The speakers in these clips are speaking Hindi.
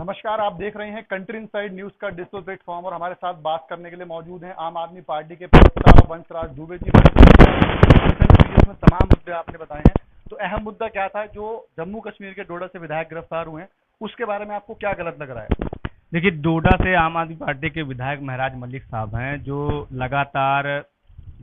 नमस्कार, आप देख रहे हैं कंट्री इनसाइड न्यूज का डिजिटल प्लेटफॉर्म और हमारे साथ बात करने के लिए मौजूद हैं आम आदमी पार्टी के प्रवक्ता वंशराज दुबे जी। में तमाम मुद्दे आपने बताए हैं, तो अहम मुद्दा क्या था जो जम्मू कश्मीर के डोडा से विधायक गिरफ्तार हुए हैं, उसके बारे में आपको क्या गलत लग रहा है? देखिए, डोडा से आम आदमी पार्टी के विधायक महराज मलिक साहब हैं, जो लगातार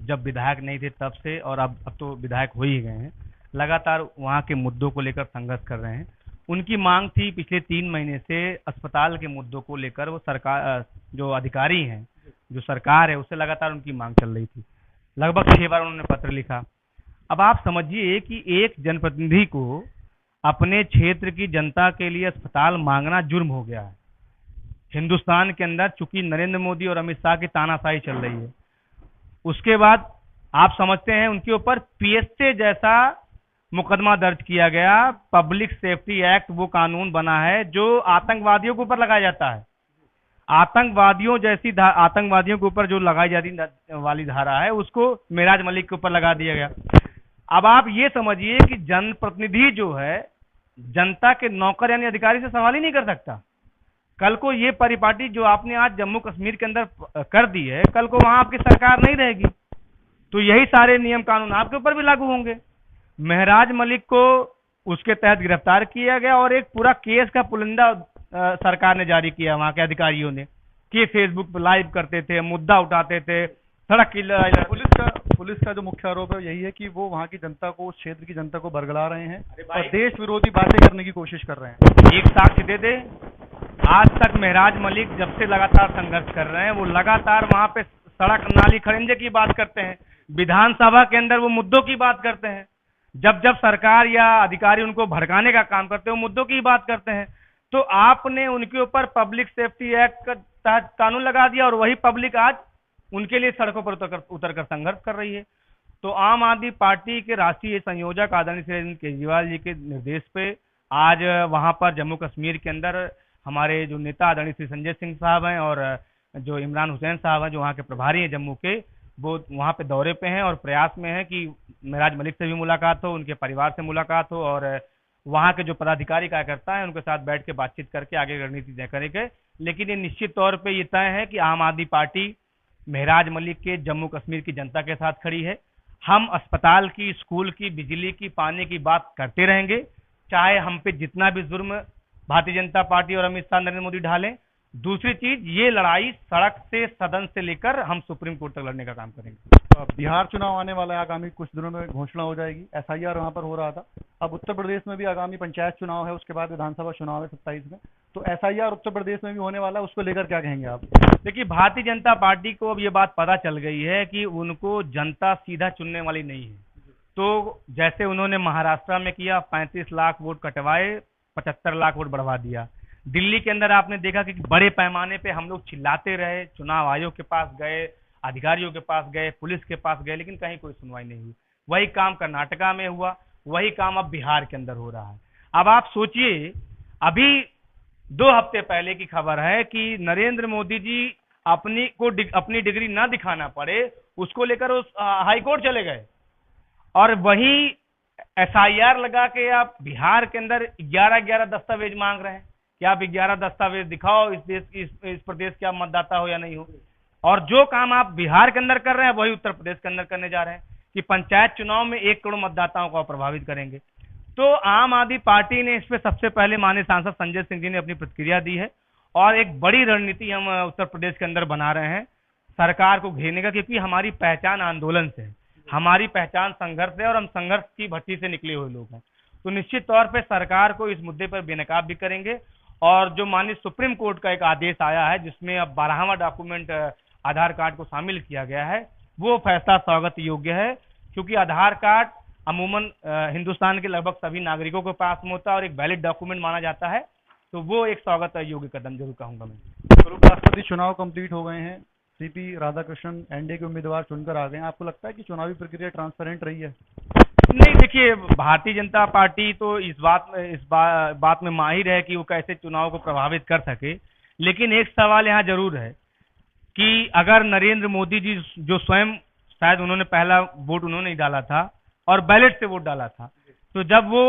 जब विधायक नहीं थे तब से और अब तो विधायक हो ही गए हैं, लगातार वहाँ के मुद्दों को लेकर संघर्ष कर रहे हैं। उनकी मांग थी पिछले 3 महीने से अस्पताल के मुद्दों को लेकर, वो सरकार जो अधिकारी हैं, जो सरकार है, उससे लगातार उनकी मांग चल रही थी। लगभग 6 बार उन्होंने पत्र लिखा। अब आप समझिए कि एक जनप्रतिनिधि को अपने क्षेत्र की जनता के लिए अस्पताल मांगना जुर्म हो गया है। हिंदुस्तान के अंदर चूंकि नरेंद्र मोदी और अमित शाह की तानाशाही चल रही है, उसके बाद आप समझते हैं उनके ऊपर पीएसए जैसा मुकदमा दर्ज किया गया। पब्लिक सेफ्टी एक्ट वो कानून बना है जो आतंकवादियों के ऊपर लगाया जाता है। आतंकवादियों के ऊपर जो लगाई जाती वाली धारा है, उसको महराज मलिक के ऊपर लगा दिया गया। अब आप ये समझिए कि जनप्रतिनिधि जो है, जनता के नौकर यानी अधिकारी से सवाल ही नहीं कर सकता। कल को ये परिपाटी जो आपने आज जम्मू कश्मीर के अंदर कर दी है, कल को वहां आपकी सरकार नहीं रहेगी, तो यही सारे नियम कानून आपके ऊपर भी लागू होंगे। महराज मलिक को उसके तहत गिरफ्तार किया गया और एक पूरा केस का पुलिंदा सरकार ने जारी किया वहां के अधिकारियों ने, कि फेसबुक पर लाइव करते थे, मुद्दा उठाते थे, सड़क की पुलिस का जो मुख्य आरोप है यही है कि वो वहाँ की जनता को, उस क्षेत्र की जनता को बरगला रहे हैं और देश विरोधी बातें करने की कोशिश कर रहे हैं। एक साक्ष्य दे दे, आज तक महराज मलिक जब से लगातार संघर्ष कर रहे हैं, वो लगातार वहां पे सड़क नाली खड़ंजे की बात करते हैं, विधानसभा के अंदर वो मुद्दों की बात करते हैं। जब जब सरकार या अधिकारी उनको भड़काने का काम करते हैं, वो मुद्दों की बात करते हैं। तो आपने उनके ऊपर पब्लिक सेफ्टी एक्ट का तहत कानून लगा दिया और वही पब्लिक आज उनके लिए सड़कों पर उतर कर संघर्ष कर रही है। तो आम आदमी पार्टी के राष्ट्रीय संयोजक आदरणीय श्री अरविंद केजरीवाल जी के निर्देश पे आज वहां पर जम्मू कश्मीर के अंदर हमारे जो नेता आदरणीय श्री संजय सिंह साहब हैं और जो इमरान हुसैन साहब हैं, जो वहाँ के प्रभारी हैं जम्मू के, वो वहाँ पे दौरे पे हैं और प्रयास में हैं कि महराज मलिक से भी मुलाकात हो, उनके परिवार से मुलाकात हो और वहाँ के जो पदाधिकारी कार्यकर्ता हैं उनके साथ बैठ के बातचीत करके आगे रणनीति तय करेंगे। लेकिन ये निश्चित तौर पे ये तय है कि आम आदमी पार्टी महराज मलिक के जम्मू कश्मीर की जनता के साथ खड़ी है। हम अस्पताल की, स्कूल की, बिजली की, पानी की बात करते रहेंगे, चाहे हम पे जितना भी जुर्म भारतीय जनता पार्टी और अमित शाह, नरेंद्र मोदी ढालें। दूसरी चीज, ये लड़ाई सड़क से, सदन से लेकर हम सुप्रीम कोर्ट तक लड़ने का काम करेंगे। बिहार चुनाव आने वाला है, आगामी कुछ दिनों में घोषणा हो जाएगी। एसआईआर वहां पर हो रहा था। अब उत्तर प्रदेश में भी आगामी पंचायत चुनाव है, उसके बाद विधानसभा चुनाव है 27 में, तो एसआईआर उत्तर प्रदेश में भी होने वाला है, उसको लेकर क्या कहेंगे आप? देखिए, भारतीय जनता पार्टी को अब ये बात पता चल गई है कि उनको जनता सीधा चुनने वाली नहीं है। तो जैसे उन्होंने महाराष्ट्र में किया, 35 लाख वोट कटवाए, 75 लाख वोट बढ़वा दिया। दिल्ली के अंदर आपने देखा कि बड़े पैमाने पे हम लोग चिल्लाते रहे, चुनाव आयोग के पास गए, अधिकारियों के पास गए, पुलिस के पास गए, लेकिन कहीं कोई सुनवाई नहीं हुई। वही काम कर्नाटका में हुआ, वही काम अब बिहार के अंदर हो रहा है। अब आप सोचिए, अभी 2 हफ्ते पहले की खबर है कि नरेंद्र मोदी जी अपनी डिग्री ना दिखाना पड़े, उसको लेकर उस हाई कोर्ट चले गए और वही एसआईआर लगा के आप बिहार के अंदर 11 दस्तावेज मांग रहे हैं कि आप 11 दस्तावेज दिखाओ, इस प्रदेश के आप मतदाता हो या नहीं हो। और जो काम आप बिहार के अंदर कर रहे हैं वही उत्तर प्रदेश के अंदर करने जा रहे हैं कि पंचायत चुनाव में 1 करोड़ मतदाताओं को प्रभावित करेंगे। तो आम आदमी पार्टी ने इस पे सबसे पहले माननीय सांसद संजय सिंह जी ने अपनी प्रतिक्रिया दी है और एक बड़ी रणनीति हम उत्तर प्रदेश के अंदर बना रहे हैं सरकार को घेरने का, क्योंकि हमारी पहचान आंदोलन से है, हमारी पहचान संघर्ष है और हम संघर्ष की भट्टी से निकले हुए लोग हैं। तो निश्चित तौर पे सरकार को इस मुद्दे पर बेनकाब भी करेंगे। और जो माननीय सुप्रीम कोर्ट का एक आदेश आया है जिसमें अब 12वां डॉक्यूमेंट आधार कार्ड को शामिल किया गया है, वो फैसला स्वागत योग्य है, क्योंकि आधार कार्ड अमूमन हिंदुस्तान के लगभग सभी नागरिकों के पास में होता है और एक वैलिड डॉक्यूमेंट माना जाता है। तो वो एक स्वागत योग्य कदम जरूर कहूंगा मैं। राष्ट्रपति चुनाव कंप्लीट हो गए हैं, सीपी राधाकृष्णन एनडीए के उम्मीदवार चुनकर आ गए हैं। आपको लगता है कि चुनावी प्रक्रिया ट्रांसपेरेंट रही है? नहीं, देखिए, भारतीय जनता पार्टी तो इस बात में माहिर है कि वो कैसे चुनाव को प्रभावित कर सके। लेकिन एक सवाल यहाँ जरूर है कि अगर नरेंद्र मोदी जी, जो स्वयं शायद उन्होंने पहला वोट उन्होंने ही डाला था और बैलेट से वोट डाला था, तो जब वो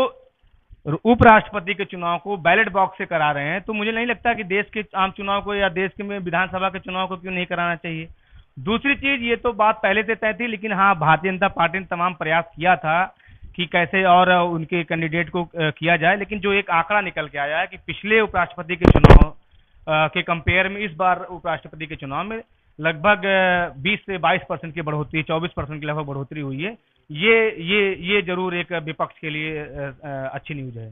उपराष्ट्रपति के चुनाव को बैलेट बॉक्स से करा रहे हैं, तो मुझे नहीं लगता कि देश के आम चुनाव को या देश के में विधानसभा के चुनाव को क्यों नहीं कराना चाहिए। दूसरी चीज, ये तो बात पहले से तय थी, लेकिन हाँ, भारतीय जनता पार्टी ने तमाम प्रयास किया था कि कैसे और उनके कैंडिडेट को किया जाए, लेकिन जो एक आंकड़ा निकल के आया है कि पिछले उपराष्ट्रपति के चुनाव के कंपेयर में इस बार उपराष्ट्रपति के चुनाव में लगभग 20 से 22% की बढ़ोतरी, 24% की लगभग बढ़ोतरी हुई है। ये जरूर एक विपक्ष के लिए अच्छी न्यूज है।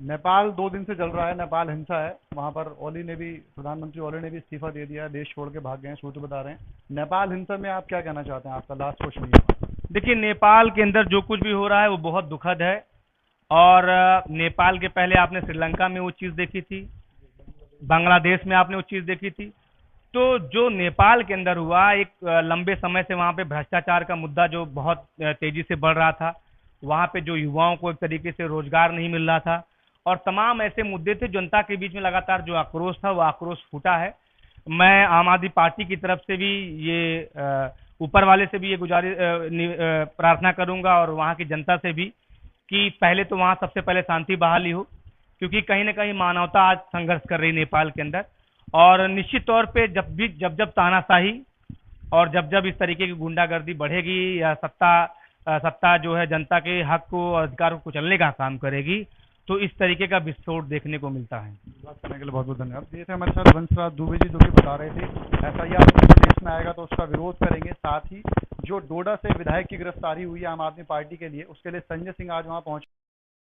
नेपाल 2 दिन से चल रहा है, नेपाल हिंसा है, वहां पर ओली ने भी, प्रधानमंत्री ओली ने भी इस्तीफा दे दिया है, देश छोड़ के भाग गए हैं, सूत्र बता रहे हैं। नेपाल हिंसा में आप क्या कहना चाहते हैं? आपका लास्ट क्वेश्चन ये। देखिए, नेपाल के अंदर जो कुछ भी हो रहा है वो बहुत दुखद है, और नेपाल के पहले आपने श्रीलंका में वो चीज देखी थी, बांग्लादेश में आपने वो चीज देखी थी। तो जो नेपाल के अंदर हुआ, एक लंबे समय से वहां पे भ्रष्टाचार का मुद्दा जो बहुत तेजी से बढ़ रहा था, वहां पे जो युवाओं को एक तरीके से रोजगार नहीं मिल रहा था, और तमाम ऐसे मुद्दे थे, जनता के बीच में लगातार जो आक्रोश था वो आक्रोश फूटा है। मैं आम आदमी पार्टी की तरफ से भी ये ऊपर वाले से भी ये गुजारिश प्रार्थना करूंगा, और वहां की जनता से भी, कि पहले तो वहां सबसे पहले शांति बहाली हो, क्योंकि कहीं ना कहीं मानवता आज संघर्ष कर रही नेपाल के अंदर। और निश्चित तौर पे जब तानाशाही और जब इस तरीके की गुंडागर्दी बढ़ेगी, या सत्ता जो है जनता के हक को और अधिकार को कुचलने का काम करेगी, तो इस तरीके का विस्फोट देखने को मिलता है। बात करने के लिए बहुत बहुत धन्यवाद। ये थे हमारे साथ वंशराज दुबे जी, जो कि बता रहे थे FIR देश में आएगा तो उसका विरोध करेंगे। साथ ही जो डोडा से विधायक की गिरफ्तारी हुई है आम आदमी पार्टी के लिए, उसके लिए संजय सिंह आज वहां पहुंचे।